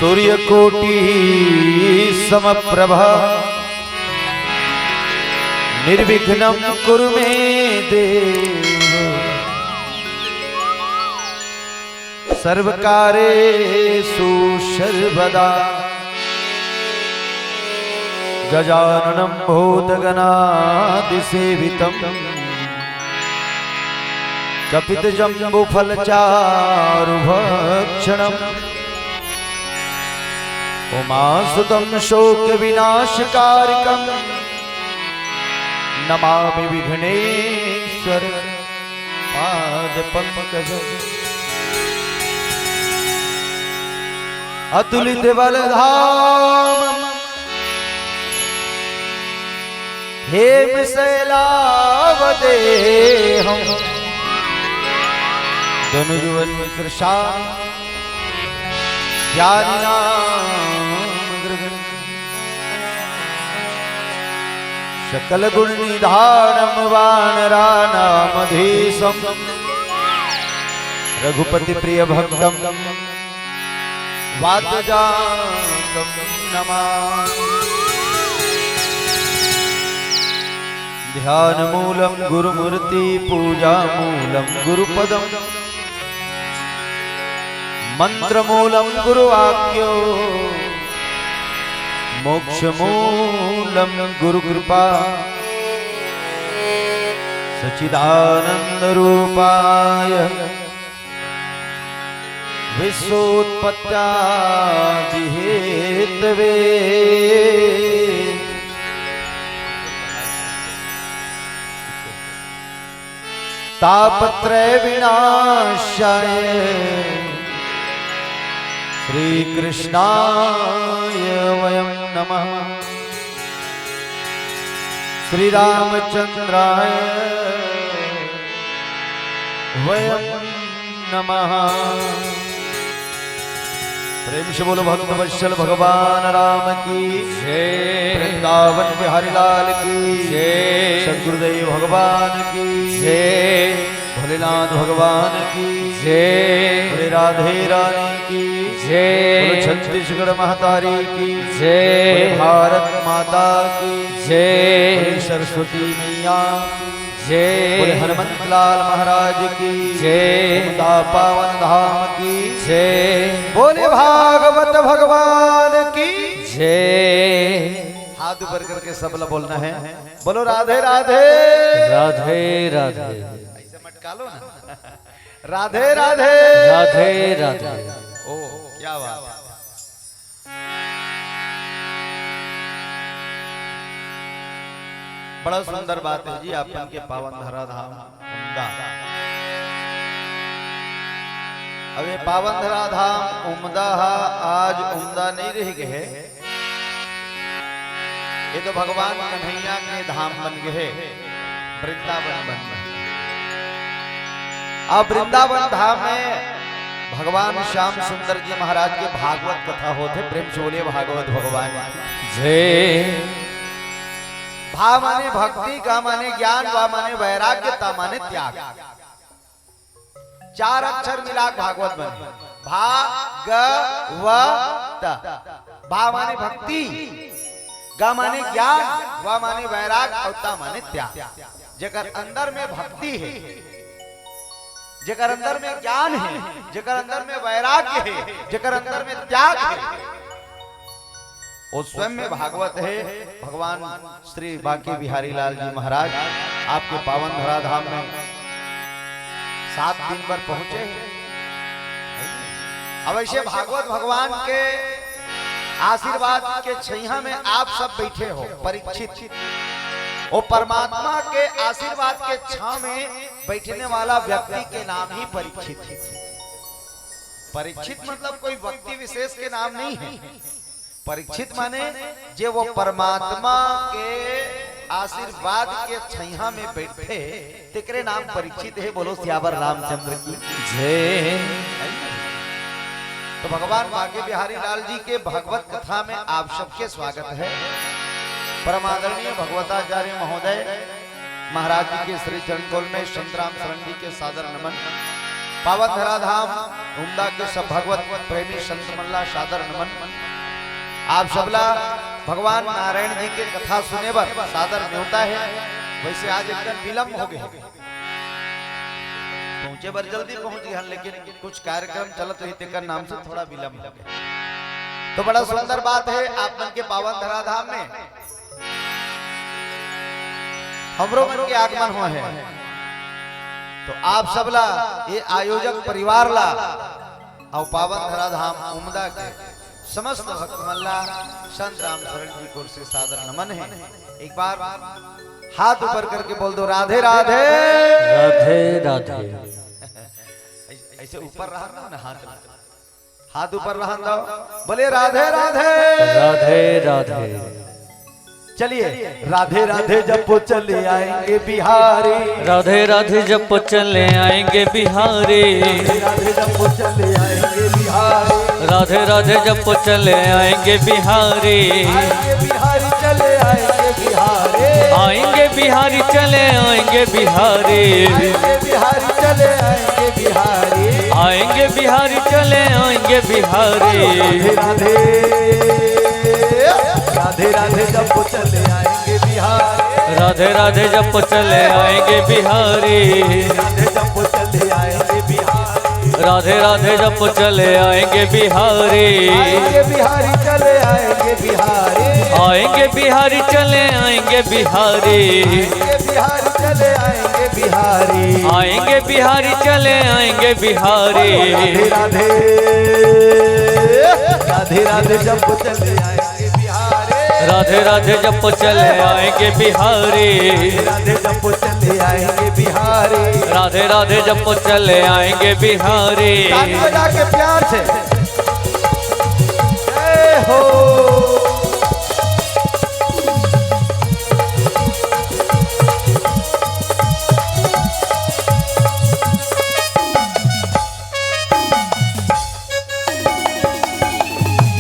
सूर्यकोटि समप्रभा निर्विघ्नं कुरु मे देव सर्वकारेषु सर्वदा गजाननं भूतगणादिसेवितं कपितजम्बुफलचारुभक्षणम् उमासुतं शोकविनाशकारिकं नमामि विघ्नेश्वर पादपङ्कजम् अतुलित बलधाम हेमशैलावदेहं धनुर्वन कृशां सकल गुण निधानम वानरानामधीशं रघुपति प्रिय भक्तम वातजातं नमामि। ध्यान मूलम गुरुमूर्ति पूजा मूलम गुरुपदम मंत्र मूलम गुरुवाक्यो मोक्ष मूलम गुरुकृपा सच्चिदानंद रूपाय विश्वोत्पत्त्यादि हेतवे तापत्रय विनाशाय श्री कृष्णाय वयं नमः। श्री रामचंद्राय वयं नमः। प्रेम से बोलो भक्त वत्सल भगवान राम की जय। वृंदावन बिहारी लाल की जय। सद्गुरुदेव भगवान की जय। भोलेनाथ भगवान की जय। बोले राधे रानी की जय। बोले छत्तीसगढ़ महतारी की जय। बोले भारत माता की जय। बोले सरस्वती मैया की जय। बोले हनुमंत लाल महाराज की जय। पावन धाम की जय। बोले भागवत भगवान की जय। हाथ ऊपर करके सब लोग बोलना है। बोलो राधे राधे राधे राधे ऐसे मटका लो ना। राधे राधे राधे राधे। ओ क्या बात है। बड़ा सुंदर बात है जी आपन के पावन धरा धाम उमदा। अब ये पावन धरा धाम उमदा आज उमदा नहीं रह गए, ये तो भगवान कन्हैया के धाम बन गए, वृंदावन बन गए। अब वृंदावन धाम में भगवान श्याम सुंदर जी महाराज के भागवत कथा होते। प्रेम से बोलिए भागवत भगवान जय। भा माने भक्ति, का माने ज्ञान, वा माने वैराग्य, ता माने त्याग। चार अक्षर मिला भागवत बने। भागवत। भा माने भक्ति, गा माने ज्ञान, वा माने वैराग्य, और ता माने त्याग। जेकर अंदर में भक्ति है, जेकर अंदर में ज्ञान है, जेकर अंदर में वैराग्य है, जेकर अंदर में त्याग है, वो स्वयं में भागवत है। भगवान श्री बांके बिहारी लाल जी महाराज आपके पावन धरा धाम में 7 दिन पर पहुंचे। अब ऐसे भागवत भगवान के आशीर्वाद के छैया में आप सब बैठे हो परीक्षित। वो परमात्मा के आशीर्वाद के छांव में बैठने वाला व्यक्ति के नाम ही परीक्षित है। परीक्षित मतलब कोई व्यक्ति विशेष के नाम नहीं है। परीक्षित माने जे वो परमात्मा के आशीर्वाद के छैया में बैठे, तेकरे नाम परीक्षित है। बोलो सियावर रामचंद्र की जय। तो भगवान बांके बिहारी लाल जी के भागवत कथा में आप सबके स्वागत है। परम आदरणीय भगवताचार्य महोदय महाराज जी के श्री चरणकमल में संतराम शरण जी के सादर नमन। पावन धराधाम उम्दा के सब भगवत प्रेमी संत मल्ला सादर नमन। आप सबला भगवान नारायण जी के कथा सुने बर सादर न्योता है। वैसे आज एकदम विलम्ब हो गए, पहुंचे बर जल्दी पहुंच गए, लेकिन कुछ कार्यक्रम चलत रही तेकर नाम से थोड़ा विलम्ब हो गया। तो बड़ा सुंदर बात है आप मन के पावन धराधाम में हमरो मन के आगमन हुआ है। तो आप सबला ये आयोजक परिवार ला और पावन धराधाम उम्दा के समस्त भक्त मल्ला संत राम शरण जी को से सादर नमन है। एक बार हाथ ऊपर करके बोल दो राधे राधे राधे राधे। ऐसे ऊपर रहा ना, हाथ ऊपर रहा दो, बोले राधे राधे राधे राधे। चलिए राधे राधे जब वो चले आएंगे बिहारी, राधे राधे जब चले आएंगे बिहारी, राधे जब वो चले आएंगे बिहारी, राधे राधे जब चले आएंगे बिहारी, आएंगे बिहारी चले आएंगे बिहारी, आएंगे बिहारी चले आएंगे बिहारी, आएंगे बिहारी चले आएंगे बिहारी, आएंगे बिहारी चले आएंगे बिहारी। राधे राधे राधे जब वो चले आएंगे बिहारी, राधे राधे जब चले आएंगे बिहारी, राधे जब वो चले आएंगे बिहारी, राधे राधे जब चले आएंगे बिहारी, आएंगे बिहारी चले आएंगे बिहारी, आएंगे बिहारी चले आएंगे बिहारी, आएंगे बिहारी चले आएंगे बिहारी, आएंगे बिहारी चले आएंगे बिहारी। राधे राधे राधे राधे जब वो चले आएंगे बिहारी, राधे राधे जब चले आएंगे बिहारी, राधे जब वो चले आएंगे बिहारी, राधे राधे जब चले आएंगे बिहारी। ताली बजा के प्यार से जय हो।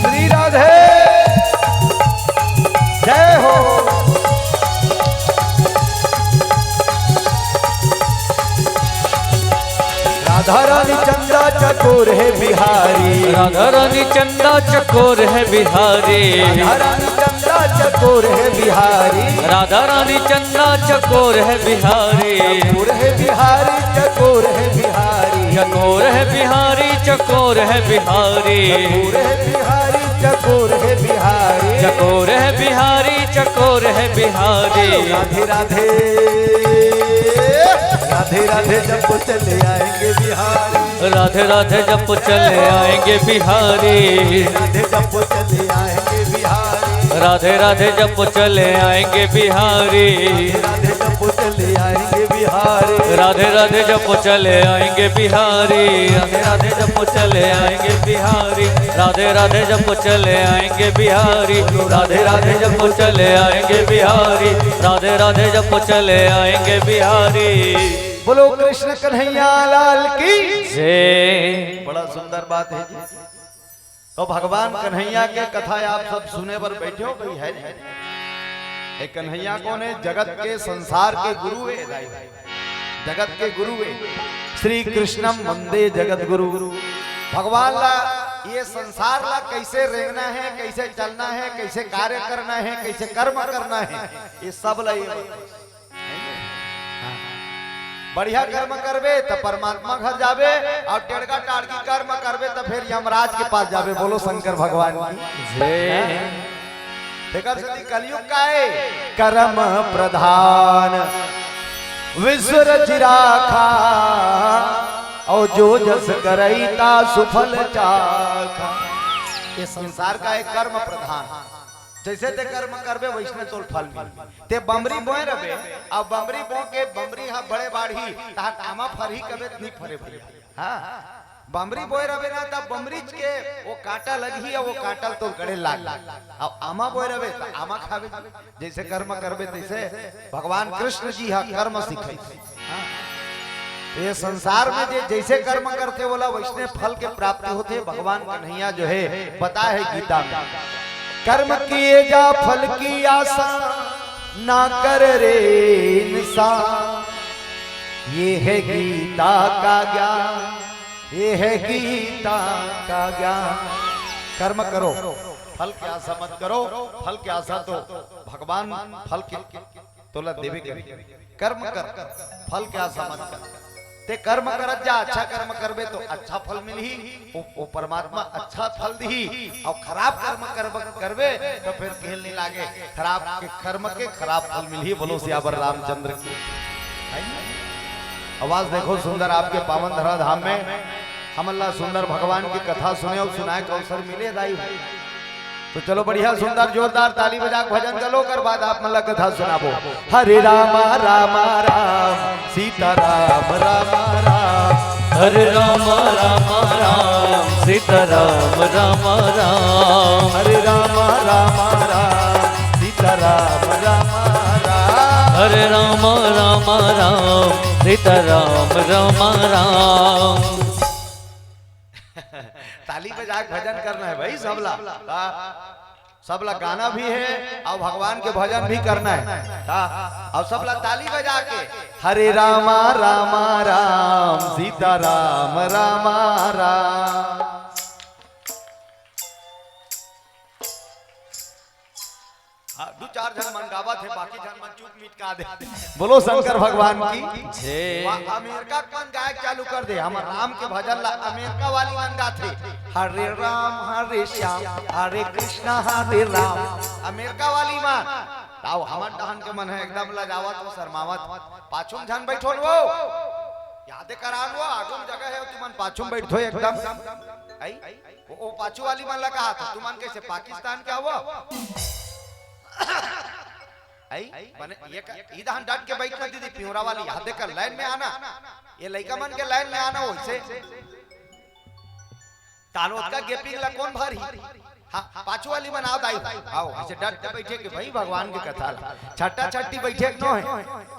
श्री राधे जय हो। राधा रानी चंदा चकोर है बिहारी, राधा रानी चंदा चकोर है बिहारी, राधा रानी चंदा चकोर है बिहारी, राधा रानी चंदा चकोर है बिहारी, चकोर है बिहारी, चकोर है बिहारी, चकोर है बिहारी, चकोर है बिहारी, चकोर है बिहारी, चकोर है बिहारी, चकोर है बिहारी, चकोर है बिहारी। राधे राधे राधे राधे जब वो चले आएंगे बिहारी, राधे राधे जब चले आएंगे बिहारी, राधे जब वो चले आएंगे बिहारी, राधे राधे जब चले आएंगे बिहारी, राधे जब वो चले आएंगे बिहारी, राधे राधे जब चले आएंगे बिहारी, राधे राधे जब चले आएंगे बिहारी, राधे राधे जब चले आएंगे बिहारी, राधे राधे जब चले आएंगे बिहारी, राधे राधे जब चले आएंगे बिहारी। बोलो कृष्ण कन्हैया लाल की जय। बड़ा सुंदर बात है जी। तो भगवान कन्हैया के कथा आप सब सुने पर बैठे हो कोई है नहीं। एक कन्हैया कौन है? जगत के संसार के गुरु है, जगत के गुरु है। श्री कृष्णम वंदे जगत गुरु। भगवान ला ये संसार ला कैसे रेंगना है, कैसे चलना है, कैसे कार्य करना है, कैसे कर्म करना है, ये सब ला बढ़िया कर्म करबे तो परमात्मा घर जाबे, और टेढ़गा टाड़गी कर्म करबे तो फिर यमराज के पास जाबे। बोलो शंकर भगवान की जय। देखर सती कलयुग का है कर्म प्रधान विश्व रचिराखा, और जो जस करैता सुफल चाखा। ये संसार का है कर्म प्रधान। जैसे ते कर्म करबे वैसने तोल फल मिल। ते बमरी बोए रबे, अब बमरी बो के बमरी हा बड़े बाढ़ी ता कामा फरही कबे नहीं फरे फरे। हां बमरी बोए रबे ना तब बमरीच के वो कांटा लगी है, वो कांटल तो गड़े लाग। अब आमा बोए रबे तो आमा खावे। जैसे कर्म करबे तैसे भगवान कृष्ण जी हा कर्म सिखाई। हां ये संसार में जैसे कर्म करते बोला वैसने फल के प्राप्ति होते। भगवान कन्हैया जो है पता है गीता में, कर्म किए जा फल की आशा ना कर रे इंसान, ये है गीता का ज्ञान। ये है गीता का ज्ञान। कर्म करो, फल की आशा मत करो। फल की आशा तो भगवान फल की तोला देवे करे। कर्म कर, फल की आशा मत कर। ते कर्म करत जा, अच्छा कर्म करबे तो अच्छा फल मिलही, वो परमात्मा अच्छा फल दी। और खराब कर्म करबे तो फिर खेल नहीं लागे, खराब के कर्म के खराब फल मिलही। बोलो सियावर रामचंद्र की। आवाज देखो सुंदर, आपके पावन धरा धाम में हम अल्लाह सुंदर भगवान की कथा सुने और सुनाए का अवसर मिले दाई। तो चलो बढ़िया सुंदर जोरदार ताली बजा भजन चलो कर बाद आप मल्ला कथा सुनाबो। हरे रामा रामा राम सीता राम रामा राम। हरे रामा रामा राम सीता राम रामा राम। हरे रामा रामा राम सीता राम रामा राम। हरे रामा रामा राम सीता राम रामा राम। ताली बजा के भजन करना है भाई सबला। सबला गाना भी है और भगवान के भजन भी करना है। और सबला ताली बजा के हरे रामा रामा राम सीता राम रामा राम। दो चार जन मन गावा थे, बाकी जन मन चूक मीट का दे। बोलो शंकर भगवान की जय। अमेरिका कौन गायक चालू कर दे, हम राम के भजन ला अमेरिका वाली मन गाथे। हरे राम हरे श्याम हरे कृष्णा हरे राम। अमेरिका वाली मन आओ, हमर डहन के मन है एकदम लजावत और शर्मावत। पाछुम जन बैठो वो याद करा लो, आगुम जगह है तुमन पाछुम बैठो एकदम। आई वो पाछू वाली मन लगा था तुमन कैसे पाकिस्तान क्या हुआ। माने ये इधर डट के बैठना दीदी पिंवरा वाली याद देकर लाइन में आना। ये लड़का मन के लाइन में आना वैसे तानोद का गेपिंग ला कौन भारी। हाँ पाछू वाली बनाओ दाई आओ ऐसे डट के बैठे के भाई भगवान की कथा छट्टा छट्टी बैठे नो है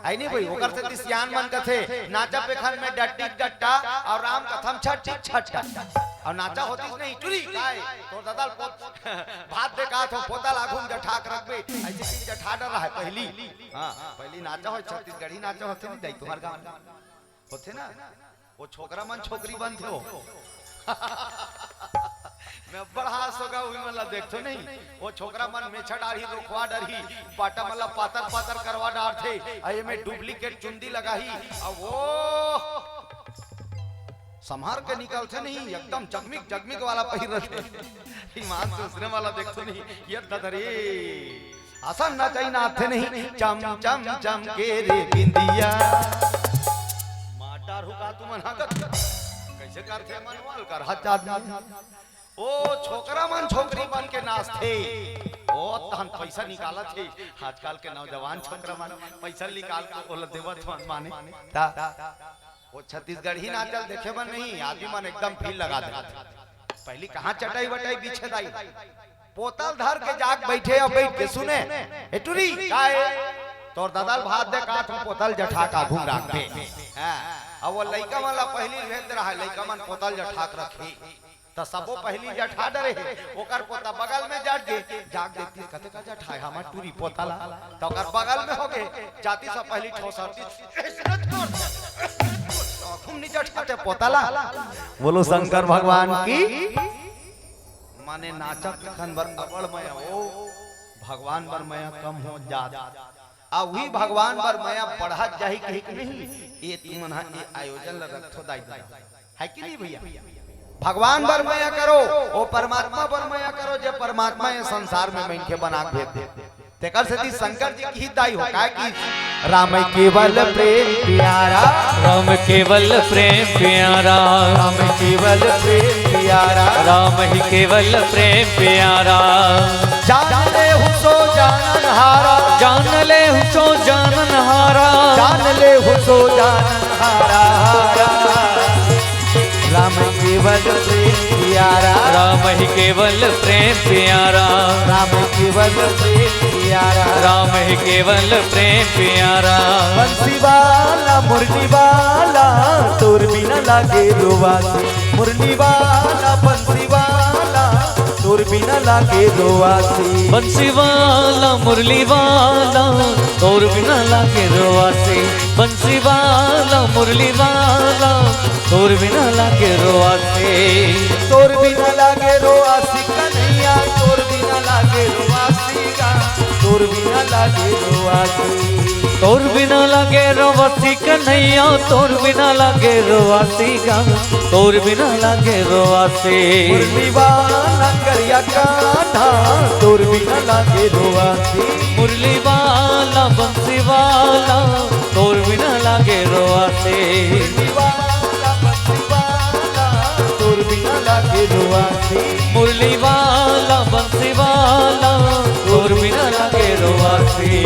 आई नहीं भाई ओकर से सियान मन कथे नाचा पेखन में डट्टी डट्टा और राम कथम छट्टी छट्टा और नाचा होती नहीं टुरी काय तो ददल भात दे का तो पोता लागूम जठाक रखबे ऐसे की जठा डर रहा है पहली। हां पहली नाचा हो छत्तीसगढ़ी नाचा होते नहीं दाई तुम्हार गांव होते ना वो छोकरा मन छोकरी बनते हो। मैं बड़ा सोगा हुई मतलब देखते नहीं वो छोकरा मन में छड़ारी रोखवा डरही पाटा मतलब पातर पातर करवा डार थे अये में डुप्लीकेट चुंदी लगाही अब वो संहार के निकलते नहीं एकदम जगमिक जगमिक वाला पहिर रहे ईमान से उसने वाला देखते नहीं ये ददरे आसान ना चाहिए ना थे नहीं चम चम चम के रे बिंदिया माटार हुका तुम अनागत कैसे करते मनवाल कर हजार ओ छोकरा मन छोकरी मन के नाच थे ओ तहन पैसा निकाला थे आजकल के नौजवान छोकरा मन पैसा निकाल के ओला देवत मन माने ता वो छत्तीसगढ़ी नाचल देखे मन नहीं आदमी मन एकदम फील लगा दे। पहली कहां चटाई वटाई बिछे दाई पोतल धर के जाग बैठे और बैठ के सुने एटुरी काय तोर दादाल भात दे का तुम पोतल जठा का घूम रखे हां अब वो लइका वाला पहली भेद रहा लइका मन पोतल जठाक रखे त सबो पहली जठा डरे ओकर पोता बगल में जाट दे जाग देखती कते का जठा है हमर टूरी पोतला तो ओकर बगल में होगे जाति से पहली ठोसरती खूब नीचे ठाते पोतला। बोलो शंकर भगवान की माने नाचत खन बर अबड़ मया ओ भगवान बर मया कम हो जात आ वही भगवान बर मया बढ़ा जाही कही कि नहीं ये तुमन ये आयोजन ल रखो दाई है कि नहीं भैया। भगवान बर मया करो ओ परमात्मा बर मया करो जे परमात्मा ये संसार में मैंने बना के भेज दे तेकर से शंकर जी की दाई हो का कि राम केवल प्रेम प्यारा राम केवल प्रेम प्यारा राम केवल प्रेम प्यारा राम ही केवल प्रेम प्यारा जान ले हुसो जानन हारा जान ले हुसो जानन हारा जान ले हुसो जानन हारा राम केवल प्रेम प्यारा राम ही केवल प्रेम प्यारा राम केवल प्रेम प्यारा राम ही केवल प्रेम प्यारा बंसी वाला मुरली वाला तोर बिना लागे रोवासी मुरली वाला बंसी वाला तोर बिना लागे रोआसी। बंसी वाला मुरली वाला तोर बिना लागे रोआसी। बंसी वाला मुरली वाला तोर बिना लागे रोआसी। तोर बिना लागे रोआसी कन्हैया, तोर बिना लागे रोआसी गा, तोर बिना लागे रोआसी। तोर बिना लागे रोआसी कन्हैया, तोर बिना लागे रोआसी गा, तोर बिना लागे रोआसी। मुरली वाला करिया कान्हा, तोर बिना लागे रोआसी। मुरली वाला बंसी वाला तोर बिना लागे रोआसी। मुरली वाला बंसी वाला तोर बिना लागे रोआसी। मुरली वाला बंसी वाला तोर बिना लागे रोआसी।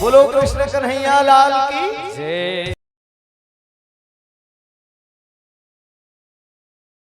बोलो कृष्ण कन्हैया लाल की जय।